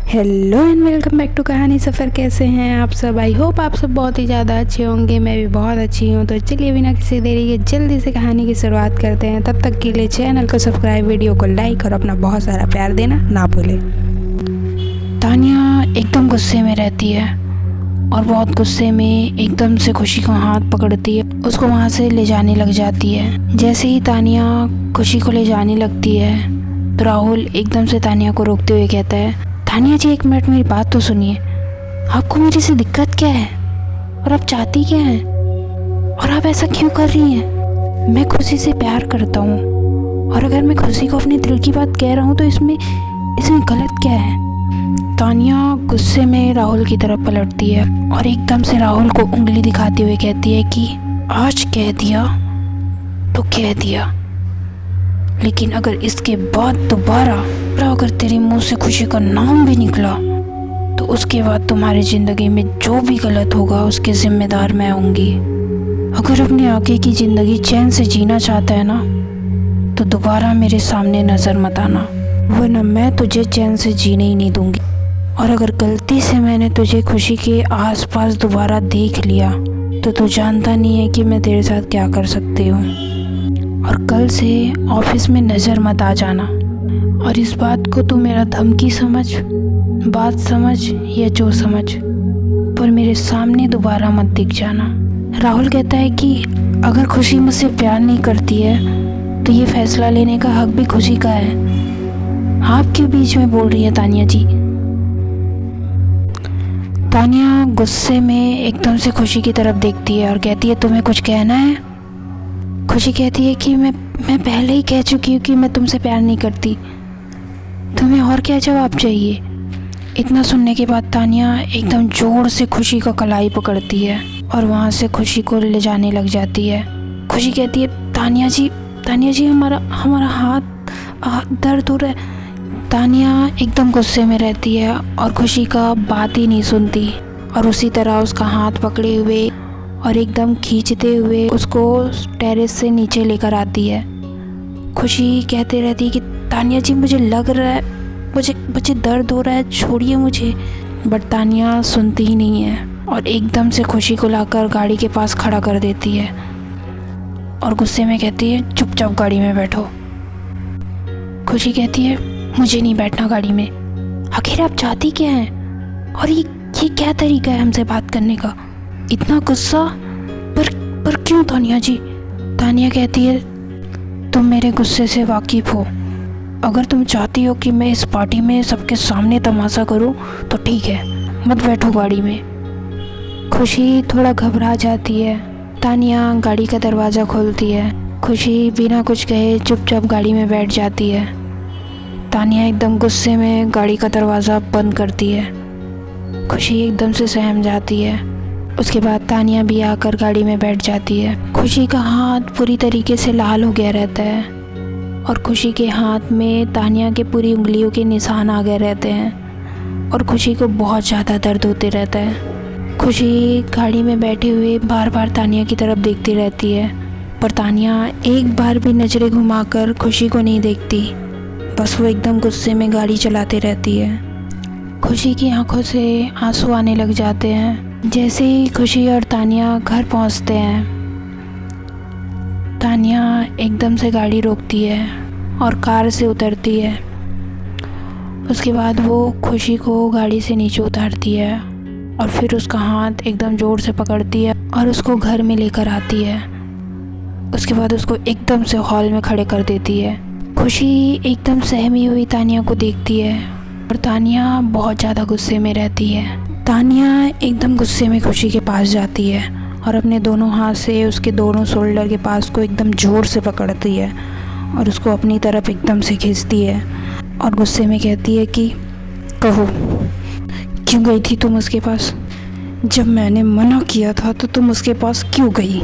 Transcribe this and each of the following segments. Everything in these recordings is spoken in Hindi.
Hello and welcome back to Kahani Safar. कैसे हैं आप सब? आई होप आप सब बहुत ही ज़्यादा अच्छे होंगे। मैं भी बहुत अच्छी हूँ। तो चलिए बिना किसी देरी के जल्दी से कहानी की शुरुआत करते हैं। तब तक के लिए चैनल को सब्सक्राइब, वीडियो को लाइक और अपना बहुत सारा प्यार देना ना भूलें। तानिया एकदम गुस्से में रहती है और बहुत गुस्से में एकदम से खुशी का हाथ पकड़ती है, उसको वहाँ से ले जाने लग जाती है। जैसे ही तानिया खुशी को ले जाने लगती है तो राहुल एकदम से तानिया को रोकते हुए कहता है, तानिया जी 1 मिनट मेरी बात तो सुनिए। आपको मेरे से दिक्कत क्या है और आप चाहती क्या हैं और आप ऐसा क्यों कर रही हैं? मैं खुशी से प्यार करता हूँ और अगर मैं खुशी को अपने दिल की बात कह रहा हूँ तो इसमें गलत क्या है? तानिया गुस्से में राहुल की तरफ पलटती है और एकदम से राहुल को उंगली दिखाते हुए कहती है कि आज कह दिया तो कह दिया, लेकिन अगर इसके बाद दोबारा अगर तेरे मुंह से खुशी का नाम भी निकला तो उसके बाद तुम्हारी ज़िंदगी में जो भी गलत होगा उसके जिम्मेदार मैं होंगी। अगर अपने आगे की ज़िंदगी चैन से जीना चाहता है ना तो दोबारा मेरे सामने नज़र मत आना, वरना मैं तुझे चैन से जीने ही नहीं दूंगी। और अगर गलती से मैंने तुझे खुशी के आसपास दोबारा देख लिया तो तू जानता नहीं है कि मैं तेरे साथ क्या कर सकती हूँ। और कल से ऑफिस में नज़र मत आ जाना, और इस बात को तू मेरा धमकी समझ, बात समझ या जो समझ, पर मेरे सामने दोबारा मत दिख जाना। राहुल कहता है कि अगर खुशी मुझसे प्यार नहीं करती है तो ये फैसला लेने का हक भी खुशी का है। आप क्यों बीच में बोल रही है तानिया जी? तानिया गुस्से में एकदम से खुशी की तरफ देखती है और कहती है, तुम्हें कुछ कहना है? खुशी कहती है कि मैं पहले ही कह चुकी हूँ कि मैं तुमसे प्यार नहीं करती, तुम्हें और क्या जवाब चाहिए? इतना सुनने के बाद तानिया एकदम जोर से खुशी का कलाई पकड़ती है और वहाँ से खुशी को ले जाने लग जाती है। खुशी कहती है, तानिया जी हमारा हाथ दर्द हो रहा है। तानिया एकदम गुस्से में रहती है और खुशी का बात ही नहीं सुनती और उसी तरह उसका हाथ पकड़े हुए और एकदम खींचते हुए उसको टेरेस से नीचे लेकर आती है। खुशी कहते रहती है कि तानिया जी मुझे लग रहा है, मुझे दर्द हो रहा है, छोड़िए मुझे। बट तानिया सुनती ही नहीं है और एकदम से खुशी को लाकर गाड़ी के पास खड़ा कर देती है और गुस्से में कहती है, चुपचाप गाड़ी में बैठो। खुशी कहती है, मुझे नहीं बैठना गाड़ी में। आखिर आप चाहती क्या हैं? और ये क्या तरीका है हमसे बात करने का? इतना गुस्सा पर क्यों तानिया जी? तानिया कहती है, तुम मेरे गुस्से से वाकिफ़ हो। अगर तुम चाहती हो कि मैं इस पार्टी में सबके सामने तमाशा करूं तो ठीक है, मत बैठो गाड़ी में। खुशी थोड़ा घबरा जाती है। तानिया गाड़ी का दरवाज़ा खोलती है। खुशी बिना कुछ कहे चुपचाप गाड़ी में बैठ जाती है। तानिया एकदम गुस्से में गाड़ी का दरवाज़ा बंद करती है। खुशी एकदम से सहम जाती है। उसके बाद तानिया भी आकर गाड़ी में बैठ जाती है। खुशी का हाथ पूरी तरीके से लाल हो गया रहता है और खुशी के हाथ में तानिया के पूरी उंगलियों के निशान आ गए रहते हैं और खुशी को बहुत ज़्यादा दर्द होते रहता है। खुशी गाड़ी में बैठे हुए बार बार तानिया की तरफ देखती रहती है, पर तानिया एक बार भी नज़रें घुमाकर खुशी को नहीं देखती। बस वो एकदम गुस्से में गाड़ी चलाते रहती है। खुशी की आंखों से आंसू आने लग जाते हैं। जैसे ही खुशी और तानिया घर पहुंचते हैं, तानिया एकदम से गाड़ी रोकती है और कार से उतरती है। उसके बाद वो खुशी को गाड़ी से नीचे उतारती है और फिर उसका हाथ एकदम ज़ोर से पकड़ती है और उसको घर में लेकर आती है। उसके बाद उसको एकदम से हॉल में खड़े कर देती है। खुशी एकदम सहमी हुई तानिया को देखती है और तानिया बहुत ज़्यादा गुस्से में रहती है। तानिया एकदम गुस्से में खुशी के पास जाती है और अपने दोनों हाथ से उसके दोनों शोल्डर के पास को एकदम ज़ोर से पकड़ती है और उसको अपनी तरफ एकदम से खींचती है और गुस्से में कहती है कि कहो, क्यों गई थी तुम उसके पास? जब मैंने मना किया था तो तुम उसके पास क्यों गई?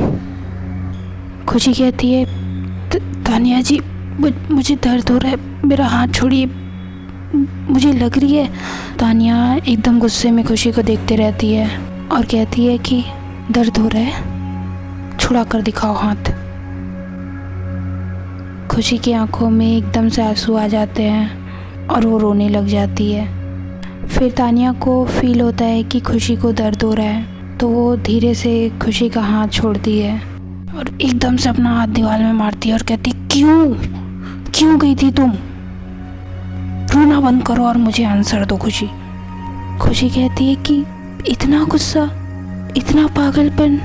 खुशी कहती है, तानिया जी मुझे दर्द हो रहा है, मेरा हाथ छोड़िए, मुझे लग रही है। तानिया एकदम गुस्से में खुशी को देखते रहती है और कहती है कि दर्द हो रहा है, छुड़ा कर दिखाओ हाथ। खुशी की आंखों में एकदम से आंसू आ जाते हैं और वो रोने लग जाती है। फिर तानिया को फील होता है कि खुशी को दर्द हो रहा है, तो वो धीरे से खुशी का हाथ छोड़ती है और एकदम से अपना हाथ दीवार में मारती है और कहती, क्यों गई थी तुम? रोना बंद करो और मुझे आंसर दो। खुशी कहती है कि इतना गुस्सा, इतना पागलपन,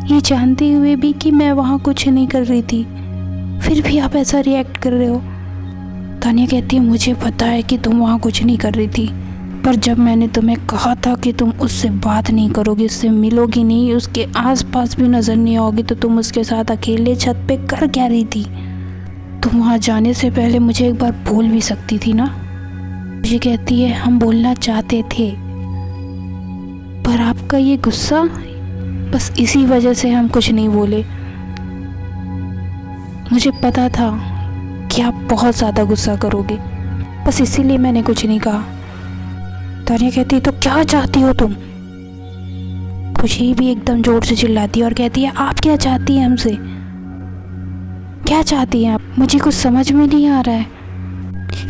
ये जानते हुए भी कि मैं वहाँ कुछ नहीं कर रही थी, फिर भी आप ऐसा रिएक्ट कर रहे हो। तानिया कहती है, मुझे पता है कि तुम वहाँ कुछ नहीं कर रही थी, पर जब मैंने तुम्हें कहा था कि तुम उससे बात नहीं करोगी, उससे मिलोगी नहीं, उसके आसपास भी नज़र नहीं आओगी, तो तुम उसके साथ अकेले छत पे कर क्या रही थी? तुम वहाँ जाने से पहले मुझे एक बार बोल भी सकती थी ना। मुझे कहती है, हम बोलना चाहते थे, पर आपका ये गुस्सा, बस इसी वजह से हम कुछ नहीं बोले। मुझे पता था कि आप बहुत ज़्यादा गुस्सा करोगे, बस इसीलिए मैंने कुछ नहीं कहा। तानिया कहती है, तो क्या चाहती हो तुम? खुशी भी एकदम जोर से चिल्लाती है और कहती है, आप क्या चाहती हैं हमसे? क्या चाहती हैं आप? मुझे कुछ समझ में नहीं आ रहा है,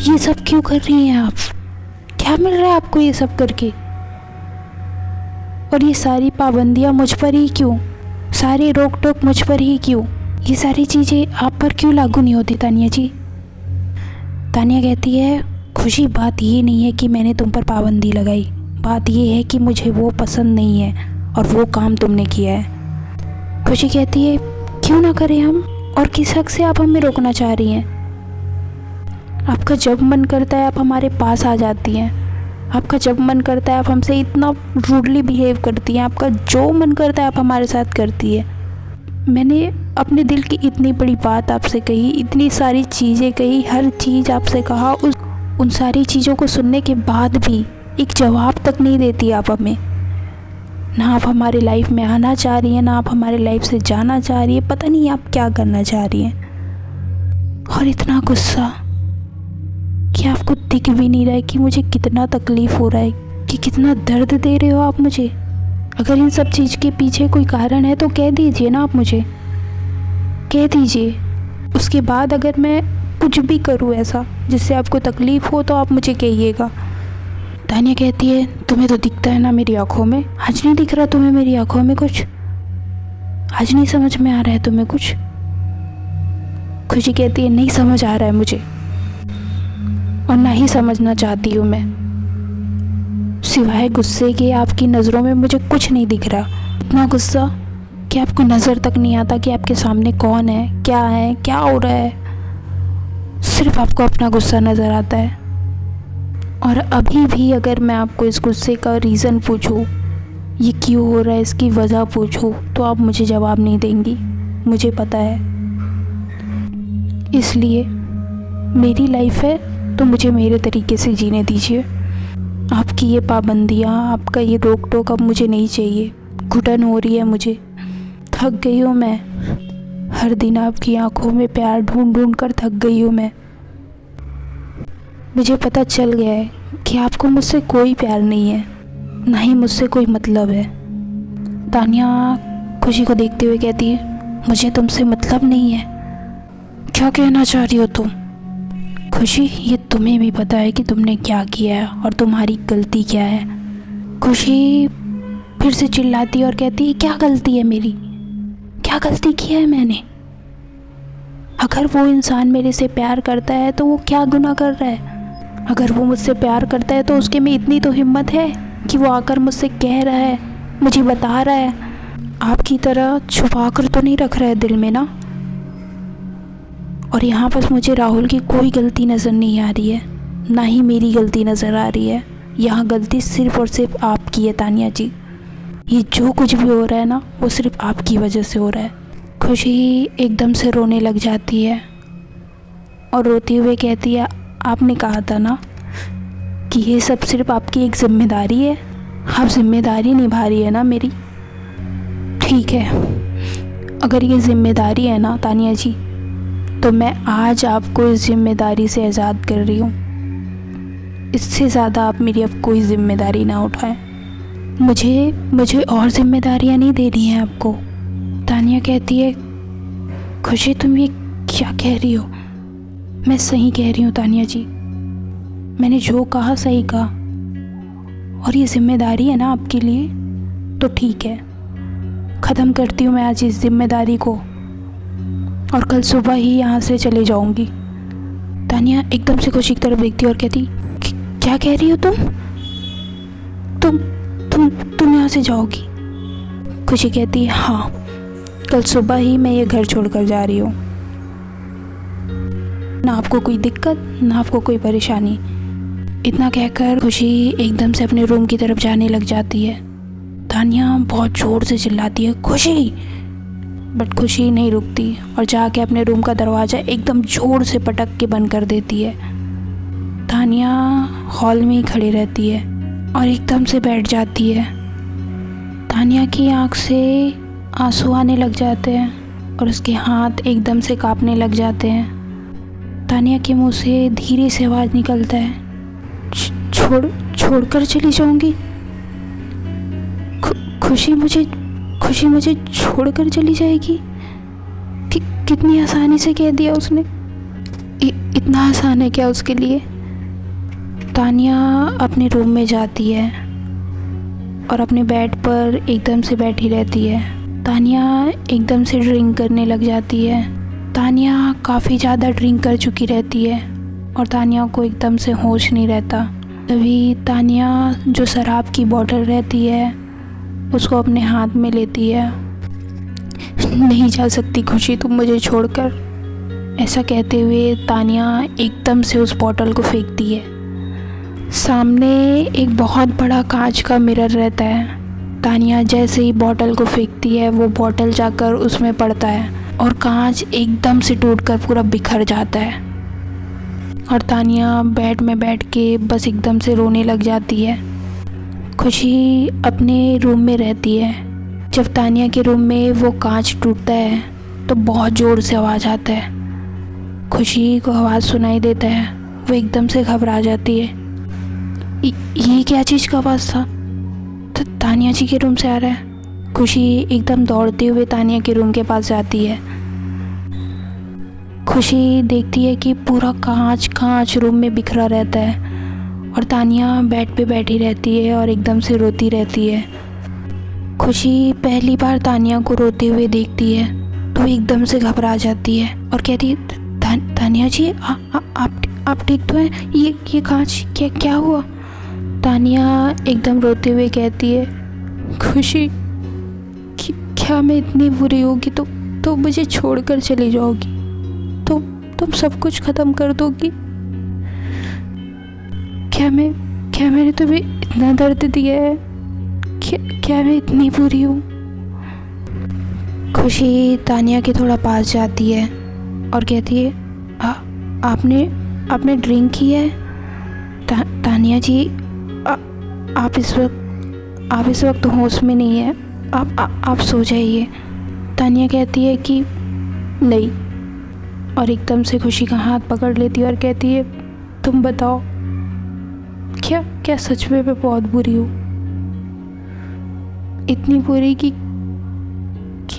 ये सब क्यों कर रही हैं आप? क्या मिल रहा है आपको ये सब करके? और ये सारी पाबंदियाँ मुझ पर ही क्यों? सारी रोक टोक मुझ पर ही क्यों? ये सारी चीज़ें आप पर क्यों लागू नहीं होती तानिया जी? तानिया कहती है, खुशी, बात ये नहीं है कि मैंने तुम पर पाबंदी लगाई, बात ये है कि मुझे वो पसंद नहीं है और वो काम तुमने किया है। खुशी कहती है, क्यों ना करें हम, और किस हक से आप हमें रोकना चाह रही हैं? आपका जब मन करता है आप हमारे पास आ जाती हैं, आपका जब मन करता है आप हमसे इतना रूडली बिहेव करती हैं, आपका जो मन करता है आप हमारे साथ करती है। मैंने अपने दिल की इतनी बड़ी बात आपसे कही, इतनी सारी चीज़ें कही, हर चीज़ आपसे कहा, उन सारी चीज़ों को सुनने के बाद भी एक जवाब तक नहीं देती आप हमें। ना आप हमारे लाइफ में आना चाह रही हैं, ना आप हमारे लाइफ से जाना चाह रही है, पता नहीं आप क्या करना चाह रही हैं। और इतना गुस्सा कि आपको दिख भी नहीं रहा है कि मुझे कितना तकलीफ़ हो रहा है, कि कितना दर्द दे रहे हो आप मुझे। अगर इन सब चीज़ के पीछे कोई कारण है तो कह दीजिए ना, आप मुझे कह दीजिए। उसके बाद अगर मैं कुछ भी करूँ ऐसा जिससे आपको तकलीफ़ हो तो आप मुझे कहिएगा। तानिया कहती है, तुम्हें तो दिखता है ना मेरी आँखों में, आज नहीं दिख रहा तुम्हें मेरी आँखों में कुछ? आज नहीं समझ में आ रहा है तुम्हें कुछ? खुशी कहती है, नहीं समझ आ रहा है मुझे, और ना ही समझना चाहती हूँ मैं। सिवाय गुस्से के आपकी नज़रों में मुझे कुछ नहीं दिख रहा। इतना गुस्सा कि आपको नज़र तक नहीं आता कि आपके सामने कौन है, क्या हो रहा है। सिर्फ आपको अपना गुस्सा नज़र आता है। और अभी भी अगर मैं आपको इस गुस्से का रीज़न पूछूं, ये क्यों हो रहा है, इसकी वजह पूछूं, तो आप मुझे जवाब नहीं देंगी, मुझे पता है। इसलिए मेरी लाइफ है तो मुझे मेरे तरीके से जीने दीजिए। आपकी ये पाबंदियाँ, आपका ये रोक टोक अब मुझे नहीं चाहिए। घुटन हो रही है मुझे, थक गई हूँ मैं। हर दिन आपकी आंखों में प्यार ढूंढ ढूंढ कर थक गई हूँ मैं। मुझे पता चल गया है कि आपको मुझसे कोई प्यार नहीं है, ना ही मुझसे कोई मतलब है। तानिया खुशी को देखते हुए कहती है, मुझे तुमसे मतलब नहीं है। क्या कहना चाह रही हो तुम? खुशी, ये तुम्हें भी पता है कि तुमने क्या किया है और तुम्हारी गलती क्या है। खुशी फिर से चिल्लाती और कहती है, क्या गलती है मेरी? क्या गलती किया है मैंने? अगर वो इंसान मेरे से प्यार करता है तो वो क्या गुनाह कर रहा है? अगर वो मुझसे प्यार करता है तो उसके में इतनी तो हिम्मत है कि वो आकर मुझसे कह रहा है, मुझे बता रहा है, आपकी तरह छुपा कर तो नहीं रख रहा है दिल में ना। और यहाँ पर मुझे राहुल की कोई गलती नज़र नहीं आ रही है, ना ही मेरी गलती नज़र आ रही है। यहाँ गलती सिर्फ़ और सिर्फ आपकी है तानिया जी। ये जो कुछ भी हो रहा है ना, वो सिर्फ आपकी वजह से हो रहा है। खुशी एकदम से रोने लग जाती है और रोती हुए कहती है, आपने कहा था ना कि ये सब सिर्फ आपकी एक जिम्मेदारी है, आप जिम्मेदारी निभा रही है ना मेरी। ठीक है, अगर ये जिम्मेदारी है ना तानिया जी, तो मैं आज आपको इस जिम्मेदारी से आज़ाद कर रही हूँ। इससे ज़्यादा आप मेरी अब कोई जिम्मेदारी ना उठाएं। मुझे और जिम्मेदारियाँ नहीं दे रही हैं आपको। तानिया कहती है, खुशी तुम ये क्या कह रही हो? मैं सही कह रही हूँ तानिया जी, मैंने जो कहा सही कहा, और ये जिम्मेदारी है ना आपके लिए, तो ठीक है, ख़त्म करती हूँ मैं आज इस जिम्मेदारी को, और कल सुबह ही यहाँ से चले जाऊँगी। तानिया एकदम से खुशी की तरफ देखती और कहती, क्या कह रही हो तुम यहाँ से जाओगी? खुशी कहती, हाँ, कल सुबह ही मैं ये घर छोड़कर जा रही हूँ। ना आपको कोई दिक्कत, ना आपको कोई परेशानी। इतना कहकर खुशी एकदम से अपने रूम की तरफ जाने लग जाती है। तानिया बहुत ज़ोर से चिल्लाती है, खुशी, बट खुशी नहीं रुकती और जाके अपने रूम का दरवाज़ा एकदम ज़ोर से पटक के बंद कर देती है। तानिया हॉल में ही खड़ी रहती है और एकदम से बैठ जाती है। तानिया की आँख से आंसू आने लग जाते हैं और उसके हाथ एकदम से कांपने लग जाते हैं। तानिया के मुंह से धीरे से आवाज़ निकलता है, छोड़कर चली जाऊंगी? खुशी मुझे छोड़कर चली जाएगी? कितनी आसानी से कह दिया उसने। इतना आसान है क्या उसके लिए? तानिया अपने रूम में जाती है और अपने बेड पर एकदम से बैठी रहती है। तानिया एकदम से ड्रिंक करने लग जाती है। तानिया काफ़ी ज़्यादा ड्रिंक कर चुकी रहती है और तानिया को एकदम से होश नहीं रहता। तभी तानिया जो शराब की बोतल रहती है उसको अपने हाथ में लेती है। नहीं जा सकती खुशी तुम मुझे छोड़कर, ऐसा कहते हुए तानिया एकदम से उस बोतल को फेंकती है। सामने एक बहुत बड़ा कांच का मिरर रहता है। तानिया जैसे ही बोतल को फेंकती है वो बोतल जाकर उसमें पड़ता है और कांच एकदम से टूटकर पूरा बिखर जाता है और तानिया बेड में बैठ के बस एकदम से रोने लग जाती है। खुशी अपने रूम में रहती है। जब तानिया के रूम में वो कांच टूटता है तो बहुत ज़ोर से आवाज़ आता है। खुशी को आवाज़ सुनाई देता है, वो एकदम से घबरा जाती है। ये क्या चीज़ का आवाज़ था? तो तानिया जी के रूम से आ रहा है। खुशी एकदम दौड़ते हुए तानिया के रूम के पास जाती है। खुशी देखती है कि पूरा कांच रूम में बिखरा रहता है और तानिया बेड पे बैठी रहती है और एकदम से रोती रहती है। खुशी पहली बार तानिया को रोते हुए देखती है तो एकदम से घबरा जाती है और कहती है, तानिया जी आप ठीक तो हैं? ये कांच क्या हुआ? तानिया एकदम रोते हुए कहती है, खुशी क्या मैं इतनी बुरी होगी तो मुझे छोड़कर चली जाओगी? तुम सब कुछ ख़त्म कर दोगी? क्या मैंने तुम्हें इतना दर्द दिया है? क्या मैं इतनी बुरी हूँ? खुशी तानिया के थोड़ा पास जाती है और कहती है, आपने ड्रिंक किया है? तानिया जी आप इस वक्त होश में नहीं है, आप सो जाइए। तानिया कहती है कि नहीं, और एकदम से खुशी का हाथ पकड़ लेती है और कहती है, तुम बताओ क्या सच में मैं बहुत बुरी हूँ? इतनी बुरी कि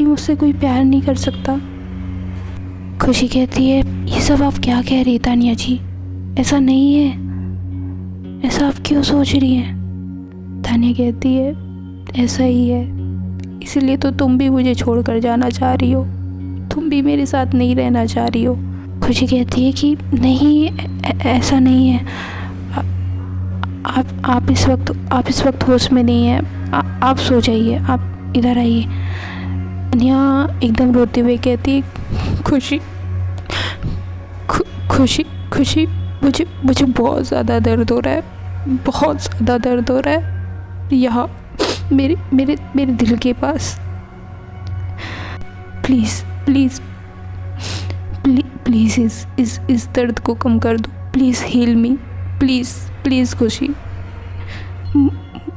मुझसे कोई प्यार नहीं कर सकता? खुशी कहती है, ये सब आप क्या कह रही तानिया जी? ऐसा नहीं है, ऐसा आप क्यों सोच रही हैं? तानिया कहती है, ऐसा ही है, इसलिए तो तुम भी मुझे छोड़कर जाना चाह रही हो, तुम भी मेरे साथ नहीं रहना चाह रही हो। खुशी कहती है कि नहीं, ऐसा नहीं है, आप इस वक्त होश में नहीं है, आप सो जाइए, आप इधर आइए। तानिया एकदम रोते हुए कहती है, खुशी मुझे बहुत ज़्यादा दर्द हो रहा है, बहुत ज़्यादा दर्द हो रहा है यहाँ मेरे दिल के पास। प्लीज़ इस दर्द को कम कर दो, प्लीज़ हील मी, प्लीज़ खुशी।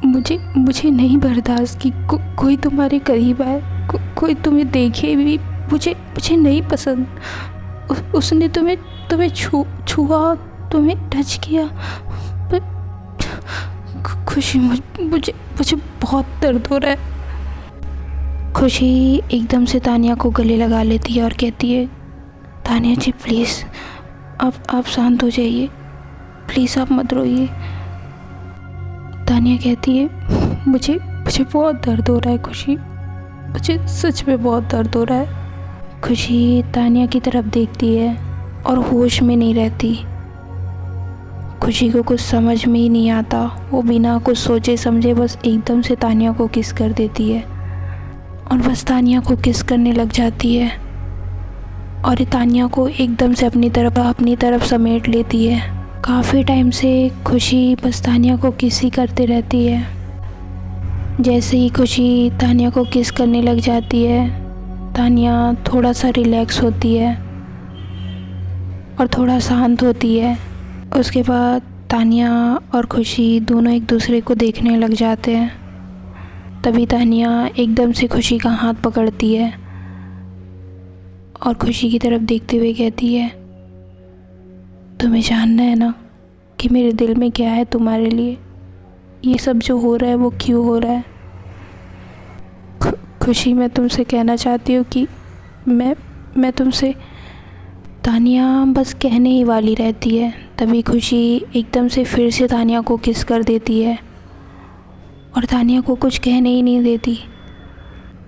मुझे नहीं बर्दाश्त की कोई तुम्हारे करीब आए, कोई तुम्हें देखे भी, मुझे नहीं पसंद। उसने तुम्हें छुआ, तुम्हें टच किया, पर खुशी मुझे बहुत दर्द हो रहा है। खुशी एकदम से तानिया को गले लगा लेती है और कहती है, तानिया जी प्लीज़ आप शांत हो जाइए, प्लीज़ आप मत रोइए। तानिया कहती है मुझे मुझे बहुत दर्द हो रहा है खुशी, मुझे सच में बहुत दर्द हो रहा है। खुशी तानिया की तरफ देखती है और होश में नहीं रहती। खुशी को कुछ समझ में ही नहीं आता। वो बिना कुछ सोचे समझे बस एकदम से तानिया को किस कर देती है और बस तानिया को किस करने लग जाती है और तानिया को एकदम से अपनी तरफ समेट लेती है। काफ़ी टाइम से खुशी बस तानिया को किस ही करते रहती है। जैसे ही खुशी तानिया को किस करने लग जाती है, तानिया थोड़ा सा रिलैक्स होती है और थोड़ा शांत होती है। उसके बाद तानिया और खुशी दोनों एक दूसरे को देखने लग जाते हैं। तभी तानिया एकदम से खुशी का हाथ पकड़ती है और खुशी की तरफ देखते हुए कहती है तुम्हें जानना है ना कि मेरे दिल में क्या है तुम्हारे लिए, ये सब जो हो रहा है वो क्यों हो रहा है। खुशी मैं तुमसे कहना चाहती हूँ कि मैं तुमसे। तानिया बस कहने ही वाली रहती है, तभी खुशी एकदम से फिर से तानिया को किस कर देती है और तानिया को कुछ कहने ही नहीं देती।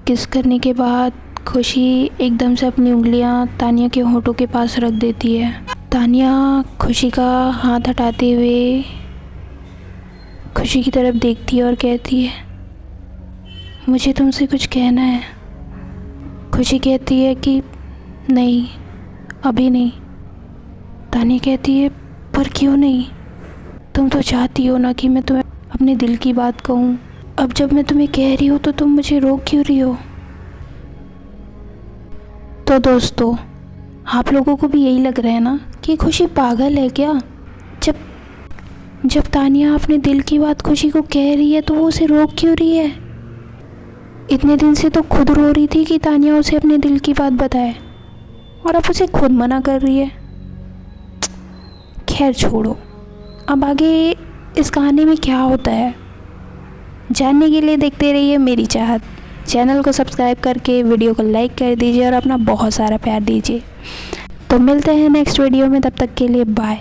किस करने के बाद खुशी एकदम से अपनी उंगलियां तानिया के होंठों के पास रख देती है। तानिया खुशी का हाथ हटाते हुए खुशी की तरफ देखती है और कहती है मुझे तुमसे कुछ कहना है। खुशी कहती है कि नहीं, अभी नहीं। तानिया कहती है पर क्यों नहीं? तुम तो चाहती हो ना कि मैं तुम्हें अपने दिल की बात कहूँ। अब जब मैं तुम्हें कह रही हूँ तो तुम मुझे रोक क्यों रही हो? तो दोस्तों, आप लोगों को भी यही लग रहा है ना कि खुशी पागल है क्या? जब तानिया अपने दिल की बात खुशी को कह रही है तो वो उसे रोक क्यों रही है? इतने दिन से तो खुद रो रही थी कि तानिया उसे अपने दिल की बात बताए और अब उसे खुद मना कर रही है। खैर छोड़ो, अब आगे इस कहानी में क्या होता है जानने के लिए देखते रहिए मेरी चाहत। चैनल को सब्सक्राइब करके वीडियो को लाइक कर दीजिए और अपना बहुत सारा प्यार दीजिए। तो मिलते हैं नेक्स्ट वीडियो में, तब तक के लिए बाय।